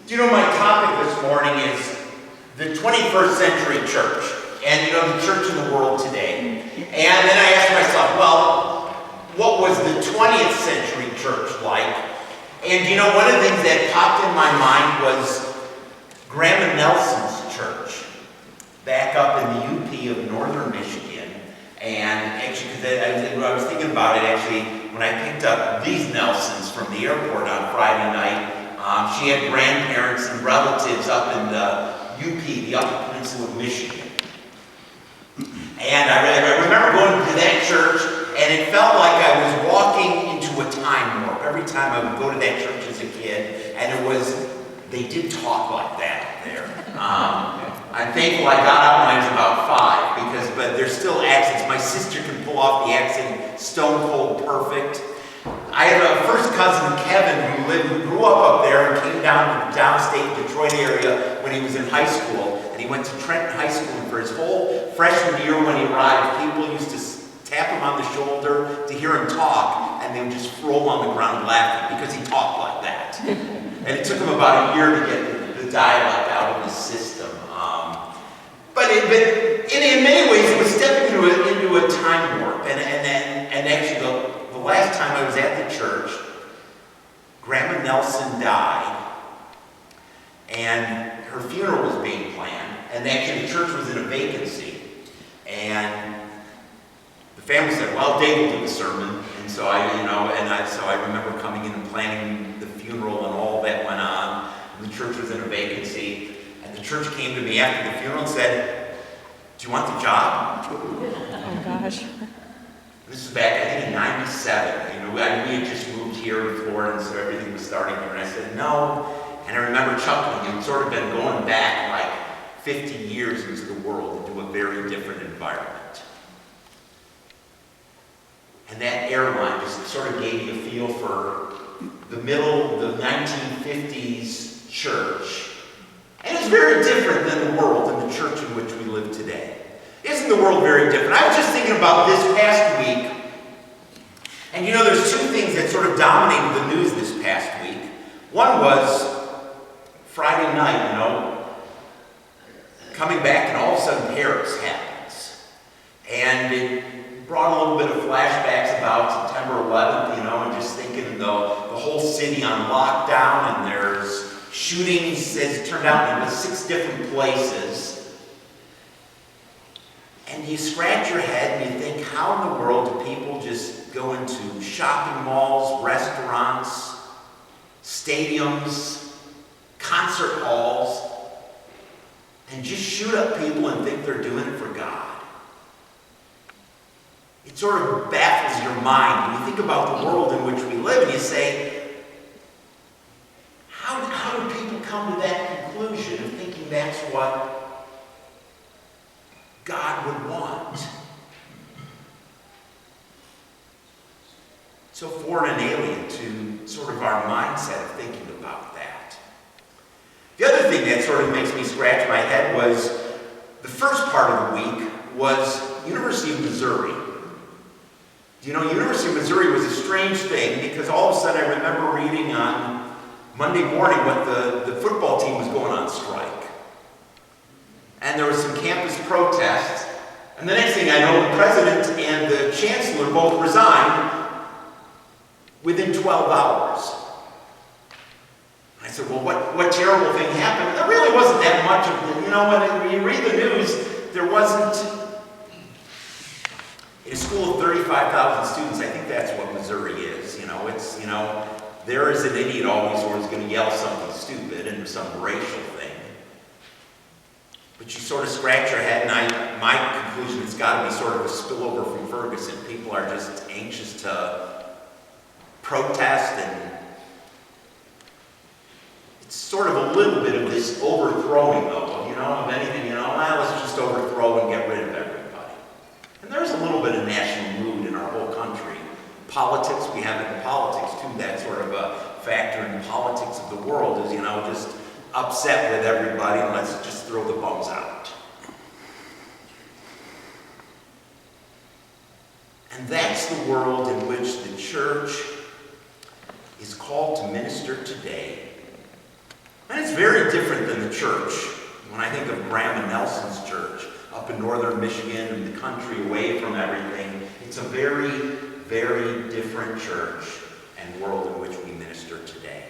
Do you know my topic this morning is the 21st century church, and the church in the world today. And then I asked myself, well, what was the 20th century church like? And one of the things that popped in my mind was Grandma Nelson's church, back up in the UP of northern Michigan. And actually, because I was thinking about it, actually, when I picked up these Nelsons from the airport on Friday night, she had grandparents and relatives up in the UP, the Upper Peninsula of Michigan. And I remember going to that church, and it felt like I was walking into a time warp every time I would go to that church as a kid. And they did talk like that there. I'm thankful I got out when I was about 5, but there's still accents. My sister can pull off the accent stone cold perfect. I have a first cousin, Kevin, who grew up there and came down to the downstate Detroit area when he was in high school. And he went to Trenton High School, and for his whole freshman year when he arrived, people used to tap him on the shoulder to hear him talk, and they would just roll on the ground laughing because he talked like that. And it took him about a year to get the dialect out of his system. But in many ways, it was stepping into a time warp. And actually, the last time I was at the church, Grandma Nelson died, and her funeral was being planned, and actually the church was in a vacancy. And the family said, well, Dave will do the sermon. And so I remember coming in and planning the funeral, and all that went on. And the church was in a vacancy. And the church came to me after the funeral and said, do you want the job? Oh, gosh. This is back, I think, in 97. We had just moved here in Florida, and so everything was starting here. And I said, no. And I remember chuckling. It had sort of been going back like 50 years into the world, into a very different environment. And that airline just sort of gave me a feel for the 1950s church. And it's very different than the world and the church in which we live today. Isn't the world very different? I was just thinking about this past week. And there's two things that sort of dominated the news this past week. One was Friday night, coming back, and all of a sudden Paris happens. And it brought a little bit of flashbacks about September 11th, and just thinking the whole city on lockdown, and there's shootings, as it turned out, in 6 different places. And you scratch your head and you think, how in the world do people just go into shopping malls, restaurants, stadiums, concert halls, and just shoot up people and think they're doing it for God? It sort of baffles your mind when you think about the world in which we live, and you say, how do people come to that conclusion of thinking that's what God would want? So foreign and alien to sort of our mindset of thinking about that. The other thing that sort of makes me scratch my head was the first part of the week was University of Missouri. University of Missouri was a strange thing because all of a sudden I remember reading on Monday morning what the football team was going on strike. And there was some campus protests. And the next thing I know, the president and the chancellor both resigned within 12 hours. I said, well, what terrible thing happened? There really wasn't that much of it. When you read the news, there wasn't, in a school of 35,000 students, I think that's what Missouri is. There is an idiot always who's going to yell something stupid and some racial thing. But you sort of scratch your head, and my conclusion, it's got to be sort of a spillover from Ferguson. People are just anxious to protest, and it's sort of a little bit of this overthrowing, though, of anything, let's just overthrow and get rid of everybody. And there's a little bit of national mood in our whole country. Politics, we have it in politics, too. That's sort of a factor in politics of the world is, just upset with everybody, and let's just throw the bums out. And that's the world in which the church is called to minister today. And it's very different than the church. When I think of Graham and Nelson's church up in northern Michigan and the country away from everything, it's a very, very different church and world in which we minister today.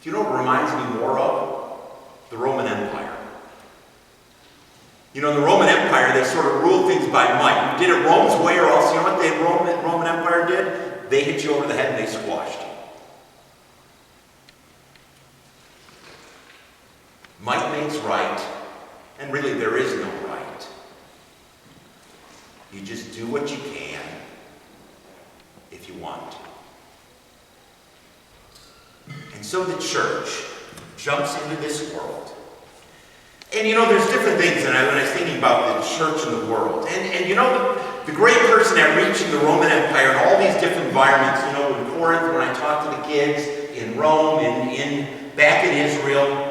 Do you know what it reminds me more of? The Roman Empire. You know, in the Roman Empire, they sort of ruled things by might. You did it Rome's way or else, you know what the Roman Empire did? They hit you over the head and they squashed you. Might makes right, and really there is no right. You just do what you can if you want to. And so the church jumps into this world. And you know, there's different things, and when I was thinking about the church and the world. And you know, the great person at reaching the Roman Empire in all these different environments, you know, in Corinth, when I talked to the kids, in Rome, back in Israel,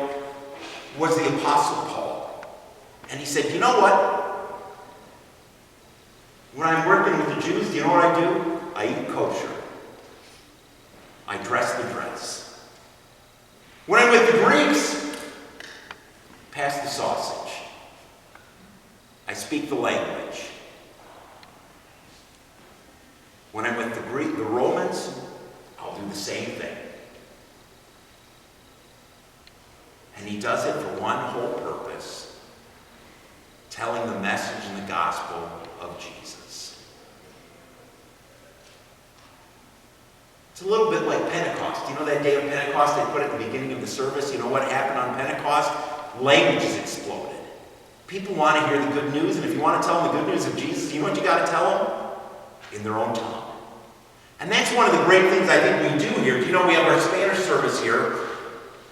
was the Apostle Paul. And he said, you know what? When I'm working with the Jews, do you know what I do? I eat kosher. I dress the dress. When I'm with the Greeks, pass the sausage. I speak the language. When I'm with the Romans, I'll do the same thing. And he does it for one whole purpose, telling the message and the gospel of Jesus. It's a little bit like Pentecost. You know that day of Pentecost they put at the beginning of the service? You know what happened on Pentecost? Languages exploded. People want to hear the good news, and if you want to tell them the good news of Jesus, you know what you got to tell them? In their own tongue. And that's one of the great things I think we do here. You know, we have our Spanish service here.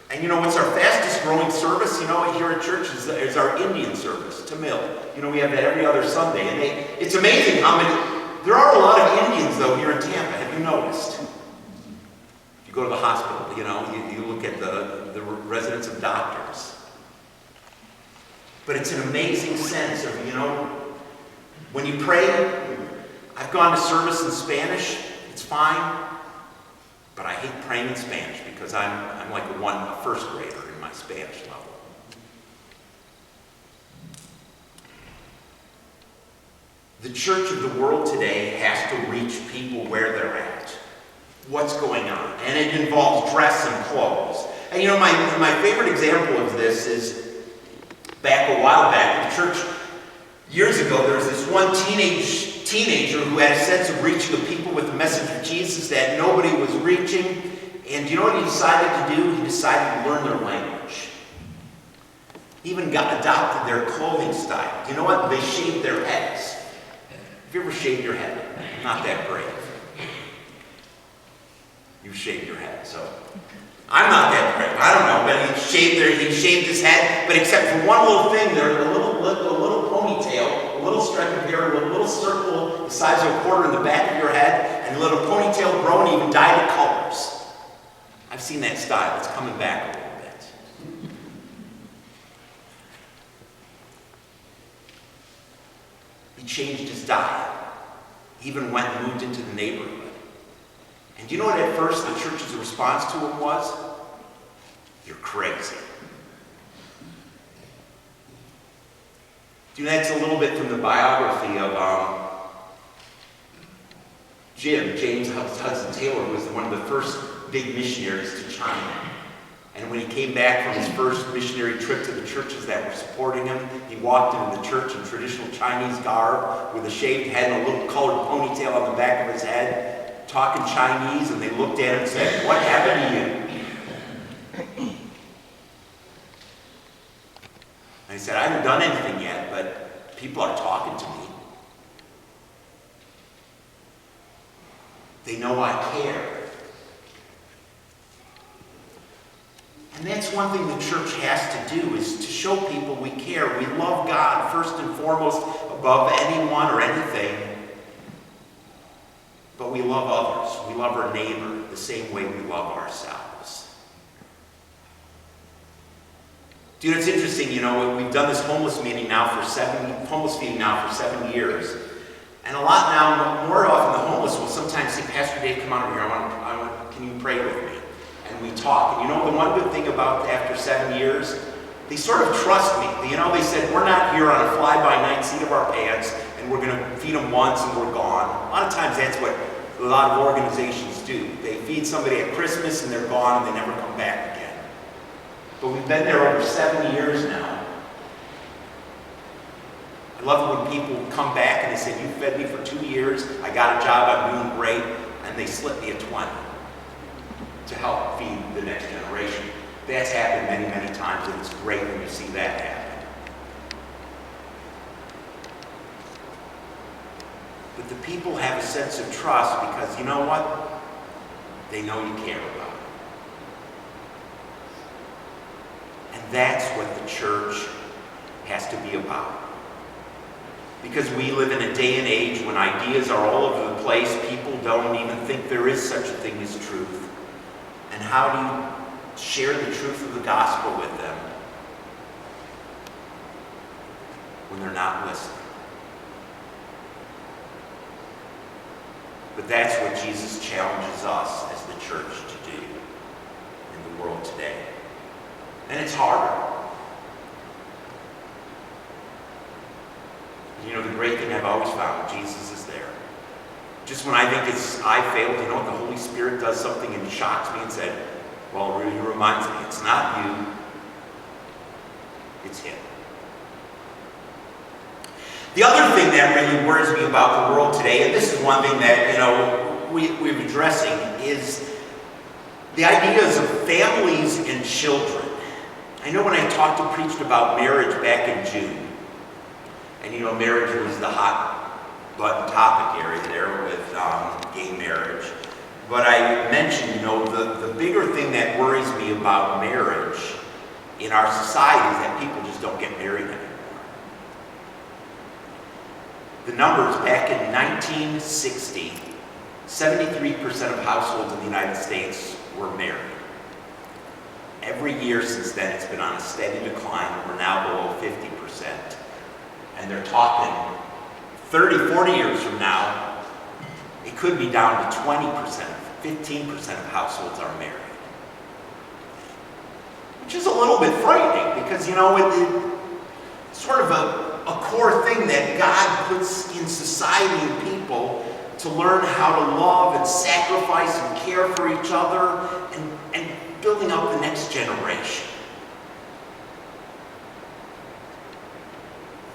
And you know what's our fastest growing service, you know, here at church is our Indian service, Tamil. You know, we have that every other Sunday. And it's amazing how many, there are a lot of Indians though here in Tampa, have you noticed? If you go to the hospital, you know, you look at the residents of doctors. But it's an amazing sense of, you know, when you pray, I've gone to service in Spanish, it's fine. But I hate praying in Spanish because I'm like a first grader in my Spanish level. The church of the world today has to reach people where they're at. What's going on? And it involves dress and clothes. And you know, my favorite example of this is a while back, the church, years ago, there was this one teenager who had a sense of reaching the people with the message of Jesus that nobody was reaching. And you know what he decided to do? He decided to learn their language. He even adopted their clothing style. You know what? They shaved their heads. Have you ever shaved your head? Not that brave. You've shaved your head, so I'm not that brave. I don't know, but he shaved his head, but except for one little thing there, a little ponytail, a little stripe of hair, a little circle the size of a quarter in the back of your head, and a little ponytail grown, even dyed it colors. I've seen that style. It's coming back a little bit. He changed his diet. He even went and moved into the neighborhood. And do you know what at first the church's response to him was? You're crazy. Do you know that's a little bit from the biography of James Hudson Taylor, who was one of the first big missionaries to China. And when he came back from his first missionary trip to the churches that were supporting him, he walked into the church in traditional Chinese garb with a shaved head and a little colored ponytail on the back of his head, talking Chinese, and they looked at him and said, "What happened to you?" And he said, "I haven't done anything yet, but people are talking to me. They know I care." And that's one thing the church has to do, is to show people we care. We love God first and foremost above anyone or anything. But we love others. We love our neighbor the same way we love ourselves. Dude, it's interesting, you know, we've done this homeless feeding now for 7 years. And a lot now, more often the homeless will sometimes say, "Pastor Dave, come on over here. Can you pray with me?" And and we talk. And you know, the one good thing about after 7 years, they sort of trust me. You know, they said, we're not here on a fly-by-night seat of our pants, and we're going to feed them once and we're gone. A lot of times that's what a lot of organizations do. They feed somebody at Christmas and they're gone and they never come back again. But we've been there over 7 years now. I love it when people come back and they say, you fed me for 2 years, I got a job, I'm doing great, and they slip me a 20 to help feed the next generation. That's happened many, many times, and it's great when you see that happen. But the people have a sense of trust because, you know what? They know you care about it. And that's what the church has to be about. Because we live in a day and age when ideas are all over the place, people don't even think there is such a thing as truth. And how do you share the truth of the gospel with them when they're not listening? But that's what Jesus challenges us as the church to do in the world today. And it's harder. You know, the great thing I've always found, Jesus is there. Just when I think I failed, you know, the Holy Spirit does something and shocks me and said, well, it really reminds me, it's not you, it's him. The other thing that really worries me about the world today, and this is one thing that, you know, we're addressing, is the ideas of families and children. I know when I preached about marriage back in June, and you know, marriage was the hot button topic area there with gay marriage. But I mentioned, you know, the bigger thing that worries me about marriage in our society is that people just don't get married anymore. The numbers back in 1960, 73% of households in the United States were married. Every year since then, it's been on a steady decline. We're now below 50%. And they're talking 30, 40 years from now, it could be down to 20%, 15% of households are married. Which is a little bit frightening because, you know, it's sort of a core thing that God puts in society and people to learn how to love and sacrifice and care for each other and building up the next generation.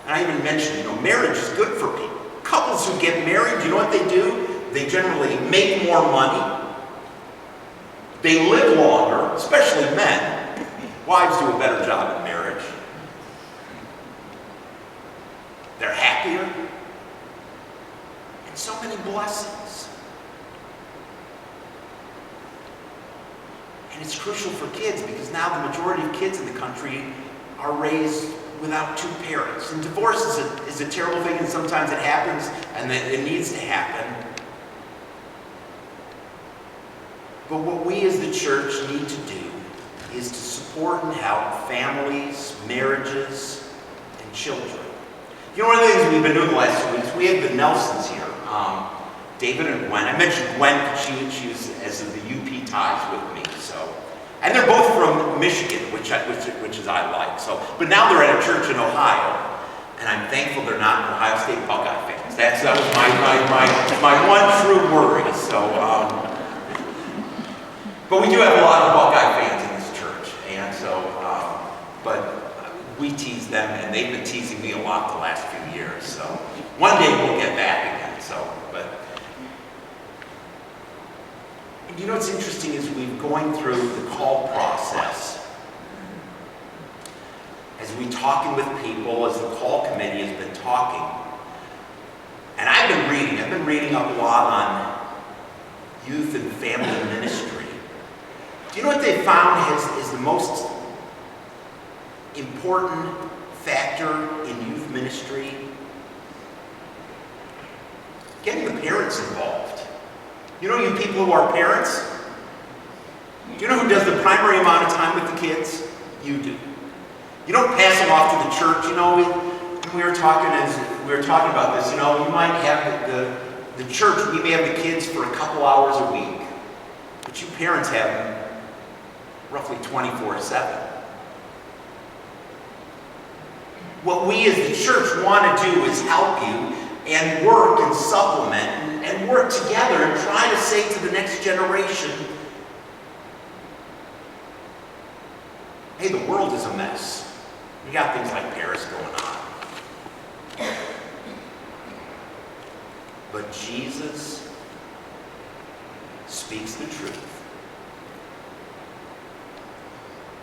And I even mentioned, you know, marriage is good for people. Couples who get married, you know what they do? They generally make more money. They live longer, especially men. Wives do a better job in marriage. They're happier. And so many blessings. And it's crucial for kids because now the majority of kids in the country are raised without two parents. And divorce is a terrible thing, and sometimes it happens, and it needs to happen. But what we as the church need to do is to support and help families, marriages, and children. You know, one of the things we've been doing the last 2 weeks, we have the Nelsons here, David and Gwen. I mentioned Gwen because she was as of the UP ties with me, so. And they're both from Michigan, which is I like. So, but now they're at a church in Ohio, and I'm thankful they're not Ohio State Buckeye fans. That was my one true worry. So, but we do have a lot of Buckeye fans in this church, and so, but we tease them, and they've been teasing me a lot the last few years. So, one day we'll get back again. So, but. You know what's interesting is we've going through the call process. As we're talking with people, as the call committee has been talking. And I've been reading up a lot on youth and family ministry. Do you know what they found is the most important factor in youth ministry? Getting the parents involved. You know, you people who are parents, do you know who does the primary amount of time with the kids? You do. You don't pass them off to the church. You know, we were talking about this. You know, you might have the church. We may have the kids for a couple hours a week, but you parents have them roughly 24/7. What we as the church want to do is help you and work and supplement and work together and try to say to the next generation, hey, the world is a mess. We got things like Paris going on. But Jesus speaks the truth.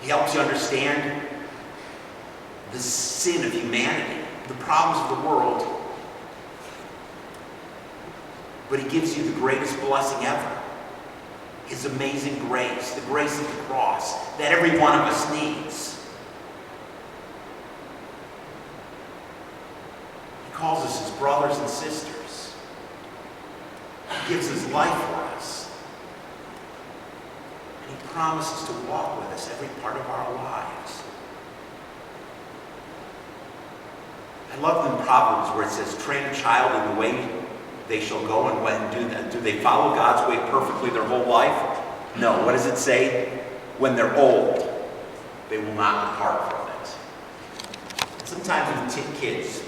He helps you understand the sin of humanity, the problems of the world. But he gives you the greatest blessing ever. His amazing grace, the grace of the cross that every one of us needs. He calls us his brothers and sisters. He gives his life for us. And he promises to walk with us every part of our lives. I love in Proverbs where it says, train a child in the way they shall go, and when do they follow God's way perfectly their whole life? No. What does it say? When they're old, they will not depart from it. Sometimes with kids,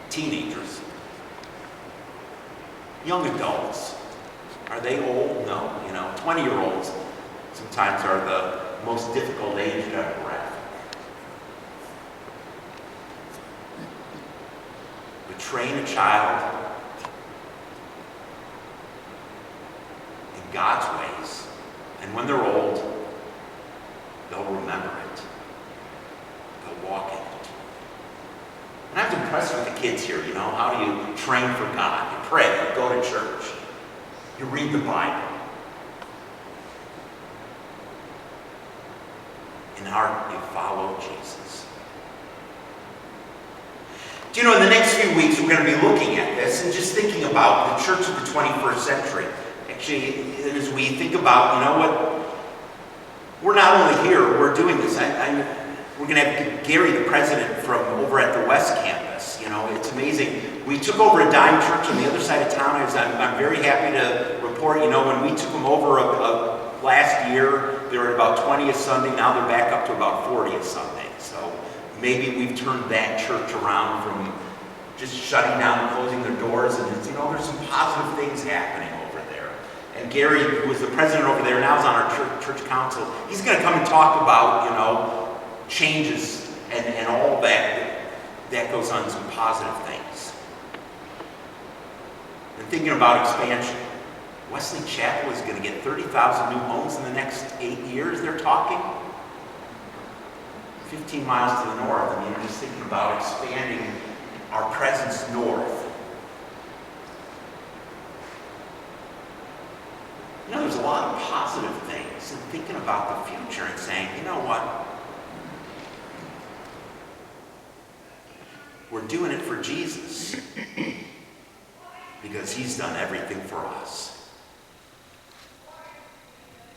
teenagers, young adults, are they old? No. 20-year-olds sometimes are the most difficult age to have breath. But train a child in God's ways, and when they're old, they'll remember it. They'll walk in it. And I was impressed with the kids here. How do you train for God? You pray, you go to church, you read the Bible. In heart, you follow Jesus. Do you know, in the next few weeks, we're going to be looking at this and just thinking about the church of the 21st century. Actually, as we think about, what, we're not only here, we're doing this. We're going to have Gary, the president, from over at the West Campus. It's amazing. We took over a dying church on the other side of town. I'm very happy to report, when we took them over last year, they were at about 20 a Sunday. Now they're back up to about 40 a Sunday. So maybe we've turned that church around from just shutting down and closing their doors. And there's some positive things happening over there. And Gary, who was the president over there, now is on our church council. He's going to come and talk about, changes and all that goes on, some positive things. And thinking about expansion. Wesley Chapel is going to get 30,000 new homes in the next 8 years, they're talking. 15 miles to the north. Just thinking about expanding our presence north. There's a lot of positive things, and thinking about the future and saying, you know what? We're doing it for Jesus because he's done everything for us.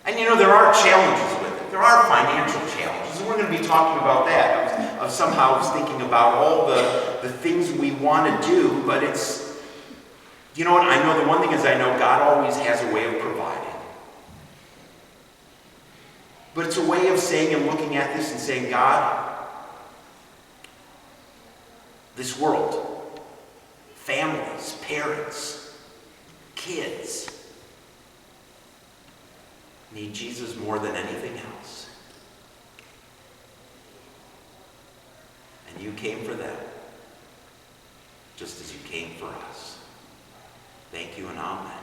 And there are challenges with it. There are financial challenges, and we're going to be talking about that. Of somehow thinking about all the things we want to do, but it's, you know what? I know the one thing is I know God always has a way of providing. But it's a way of saying and looking at this and saying, God, this world, families, parents, kids, need Jesus more than anything else. And you came for them, just as you came for us. Thank you and amen.